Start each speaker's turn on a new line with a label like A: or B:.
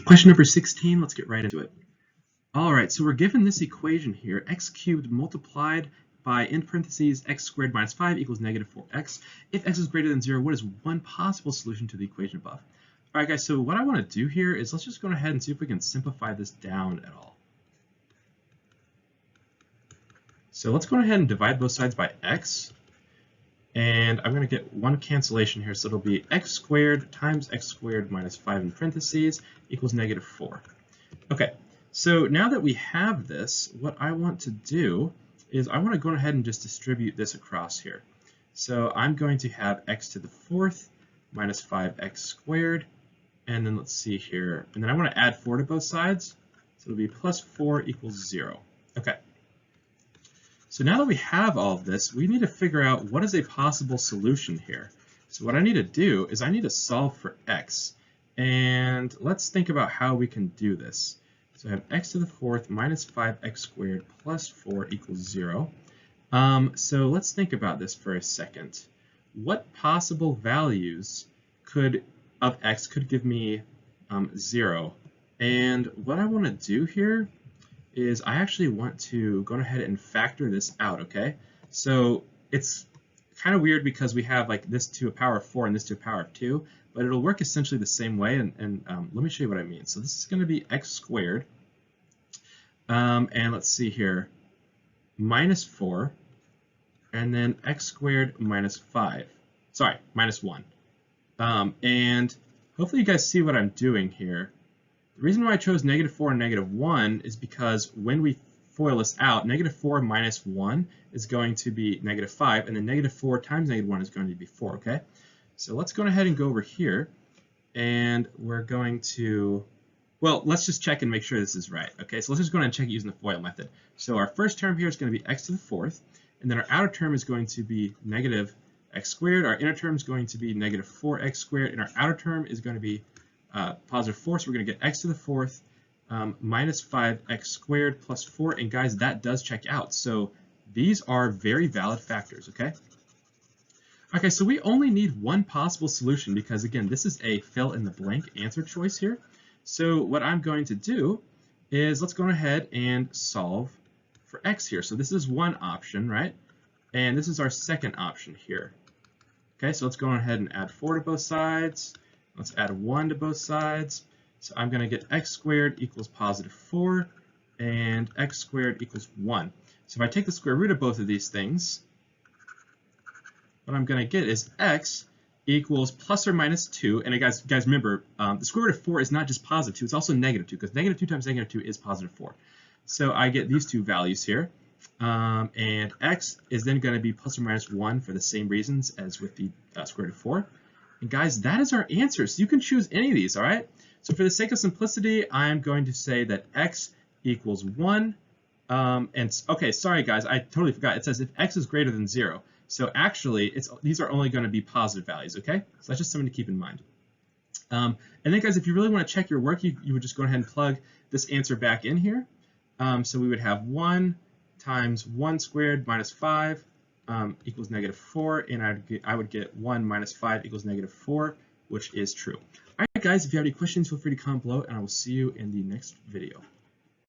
A: Question number 16, let's get right into it. All right, so we're given this equation here, x cubed multiplied by, in parentheses, x squared minus 5 equals negative 4x. If x is greater than 0, what is one possible solution to the equation above? All right, guys, so what I want to do here is let's just go ahead and see if we can simplify this down at all. So let's go ahead and divide both sides by x. And I'm going to get one cancellation here, so it'll be x squared times x squared minus 5 in parentheses equals negative 4. Okay, so now that we have this, what I want to do is I want to go ahead and just distribute this across here. So I'm going to have x to the 4th minus 5x squared, and then let's see here, and then I want to add 4 to both sides, so it'll be plus 4 equals 0. Okay. So now that we have all of this, we need to figure out what is a possible solution here. So what I need to do is I need to solve for x. And let's think about how we can do this. So I have x to the 4th minus 5x squared plus 4 equals 0. So let's think about this for a second. What possible values of x could give me 0? And what I want to do here is I actually want to go ahead and factor this out, okay? So it's kind of weird because we have like this to a power of 4 and this to a power of 2, but it'll work essentially the same way, and let me show you what I mean. So this is going to be x squared, and let's see here, minus 4, and then x squared minus 5, sorry, minus 1. And hopefully you guys see what I'm doing here. The reason why I chose negative 4 and negative 1 is because when we FOIL this out, negative 4 minus 1 is going to be negative 5, and then negative 4 times negative 1 is going to be 4, okay? So let's go ahead and go over here, and we're going to, well, let's just check and make sure this is right, okay? So let's just go ahead and check it using the FOIL method. So our first term here is going to be x to the 4th, and then our outer term is going to be negative x squared, our inner term is going to be negative 4x squared, and our outer term is going to be positive 4, so we're going to get x to the 4th minus 5x squared plus 4, and guys, that does check out. So these are very valid factors, okay? Okay, so we only need one possible solution because, again, this is a fill-in-the-blank answer choice here. So what I'm going to do is let's go ahead and solve for x here. So this is one option, right? And this is our second option here. Okay, so let's go ahead and add 4 to both sides. Let's add 1 to both sides. So I'm going to get x squared equals positive 4 and x squared equals 1. So if I take the square root of both of these things, what I'm going to get is x equals plus or minus 2. And guys remember, the square root of 4 is not just positive 2, it's also negative 2, because negative 2 times negative 2 is positive 4. So I get these two values here. And x is then going to be plus or minus 1 for the same reasons as with the square root of 4. And guys, that is our answer. So you can choose any of these, all right? So for the sake of simplicity, I'm going to say that x equals 1. And okay, sorry guys, I totally forgot. It says if x is greater than 0. So actually, these are only going to be positive values, okay? So that's just something to keep in mind. And then guys, if you really want to check your work, you would just go ahead and plug this answer back in here. So we would have 1 times 1 squared minus 5 equals negative 4, and I would get 1 minus 5 equals negative 4, which is true. All right, guys, if you have any questions, feel free to comment below, and I will see you in the next video.